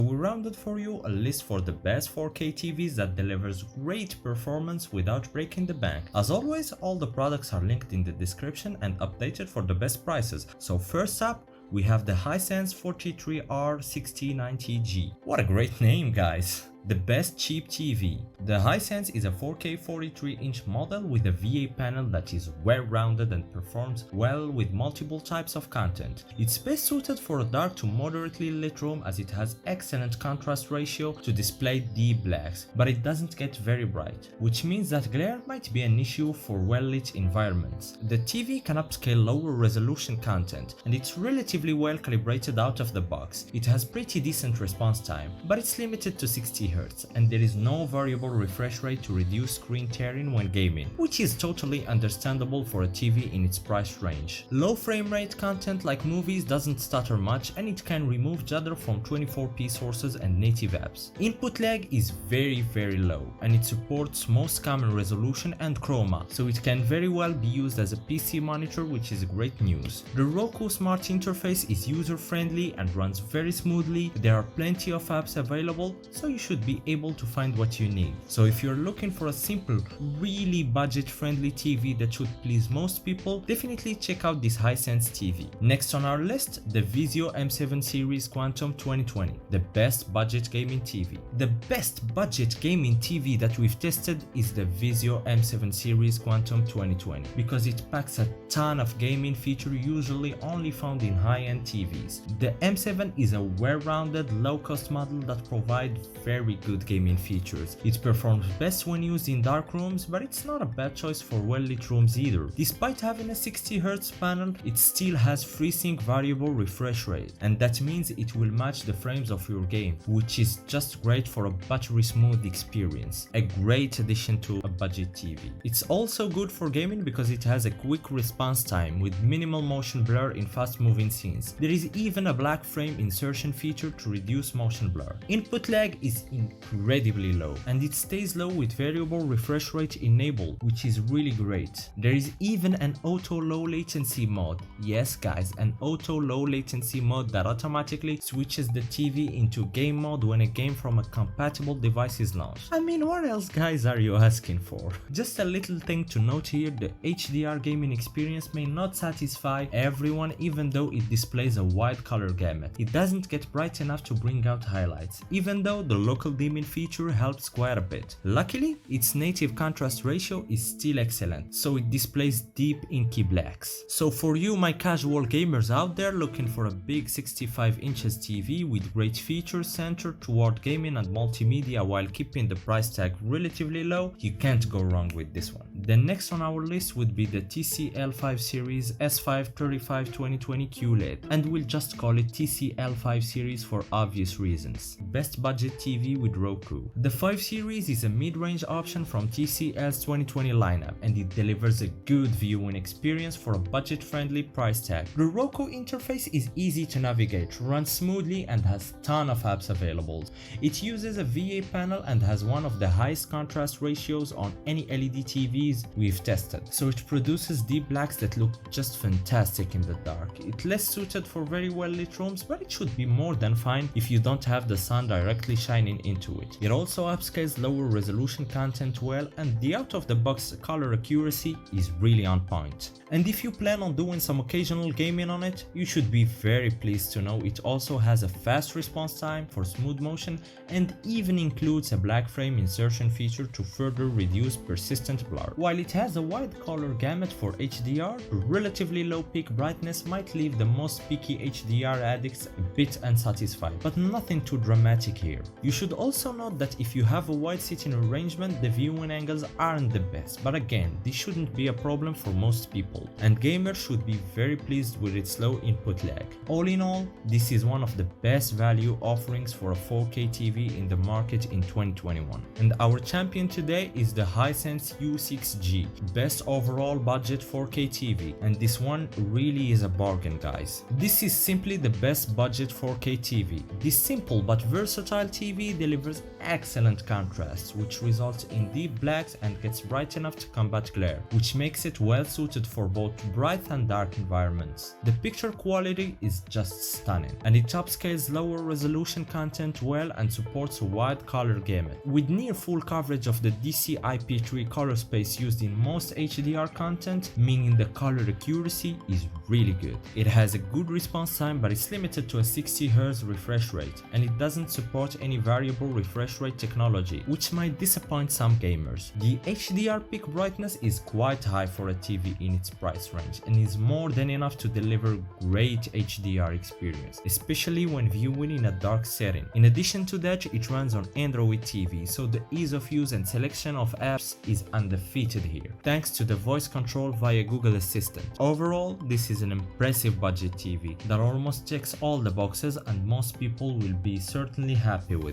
We rounded for you a list for the best 4K TVs that delivers great performance without breaking the bank. As always, all the products are linked in the description and updated for the best prices. So first up, we have the Hisense 43R6090G. What a great name, guys! The best cheap TV. The Hisense is a 4K 43-inch model with a VA panel that is well-rounded and performs well with multiple types of content. It's best suited for a dark to moderately lit room as it has excellent contrast ratio to display deep blacks, but it doesn't get very bright, which means that glare might be an issue for well-lit environments. The TV can upscale lower resolution content, and it's relatively well calibrated out of the box. It has pretty decent response time, but it's limited to 60 Hz, and there is no variable refresh rate to reduce screen tearing when gaming, which is totally understandable for a TV in its price range. Low frame rate content like movies doesn't stutter much, and it can remove judder from 24p sources and native apps. Input lag is very low, and it supports most common resolution and chroma, so it can very well be used as a PC monitor, which is great news. The Roku Smart interface is user friendly and runs very smoothly. There are plenty of apps available, so you should be able to find what you need. So if you're looking for a simple, really budget-friendly TV that should please most people, definitely check out this Hisense TV. Next on our list, the Vizio M7 Series Quantum 2020, the best budget gaming TV. The best budget gaming TV that we've tested is the Vizio M7 Series Quantum 2020 because it packs a ton of gaming features usually only found in high-end TVs. The M7 is a well-rounded, low-cost model that provides very good gaming features. It performs best when used in dark rooms, but it's not a bad choice for well-lit rooms either. Despite having a 60Hz panel, it still has FreeSync variable refresh rate, and that means it will match the frames of your game, which is just great for a buttery smooth experience. A great addition to a budget TV. It's also good for gaming because it has a quick response time with minimal motion blur in fast-moving scenes. There is even a black frame insertion feature to reduce motion blur. Input lag is incredibly low, and it stays low with variable refresh rate enabled, which is really great. There is even an auto low latency mode. Yes guys, an auto low latency mode that automatically switches the TV into game mode when a game from a compatible device is launched. I mean, what else guys are you asking for? Just a little thing to note here, the HDR gaming experience may not satisfy everyone even though it displays a wide color gamut. It doesn't get bright enough to bring out highlights, even though the local dimming feature helps quite a bit. Luckily, its native contrast ratio is still excellent, so it displays deep inky blacks. So for you my casual gamers out there looking for a big 65 inches TV with great features centered toward gaming and multimedia while keeping the price tag relatively low, you can't go wrong with this one. The next on our list would be the TCL5 series S5 352020 QLED, and we'll just call it TCL5 series for obvious reasons. Best budget TV with Roku. The 5 series is a mid-range option from TCL's 2020 lineup, and it delivers a good viewing experience for a budget-friendly price tag. The Roku interface is easy to navigate, runs smoothly, and has ton of apps available. It uses a VA panel and has one of the highest contrast ratios on any LED TVs we've tested, so it produces deep blacks that look just fantastic in the dark. It's less suited for very well lit rooms, but it should be more than fine if you don't have the sun directly shining into it. It also upscales lower resolution content well, and the out-of-the-box color accuracy is really on point. And if you plan on doing some occasional gaming on it, you should be very pleased to know it also has a fast response time for smooth motion and even includes a black frame insertion feature to further reduce persistent blur. While it has a wide color gamut for HDR, relatively low peak brightness might leave the most picky HDR addicts a bit unsatisfied, but nothing too dramatic here. You should also note that if you have a wide sitting arrangement, the viewing angles aren't the best, but again, this shouldn't be a problem for most people, and gamers should be very pleased with its low input lag. All in all, this is one of the best value offerings for a 4K TV in the market in 2021. And our champion today is the Hisense U6G, best overall budget 4K TV, and this one really is a bargain guys. This is simply the best budget 4K TV. This simple but versatile TV delivers excellent contrast, which results in deep blacks and gets bright enough to combat glare, which makes it well suited for both bright and dark environments. The picture quality is just stunning, and it upscales lower resolution content well and supports a wide color gamut. With near full coverage of the DCI-P3 color space used in most HDR content, meaning the color accuracy is really good. It has a good response time, but it's limited to a 60Hz refresh rate, and it doesn't support any variable refresh rate technology, which might disappoint some gamers. The HDR peak brightness is quite high for a TV in its price range, and is more than enough to deliver great HDR experience, especially when viewing in a dark setting. In addition to that, it runs on Android TV, so the ease of use and selection of apps is undefeated here, thanks to the voice control via Google Assistant. Overall, this is an impressive budget TV that almost checks all the boxes, and most people will be certainly happy with.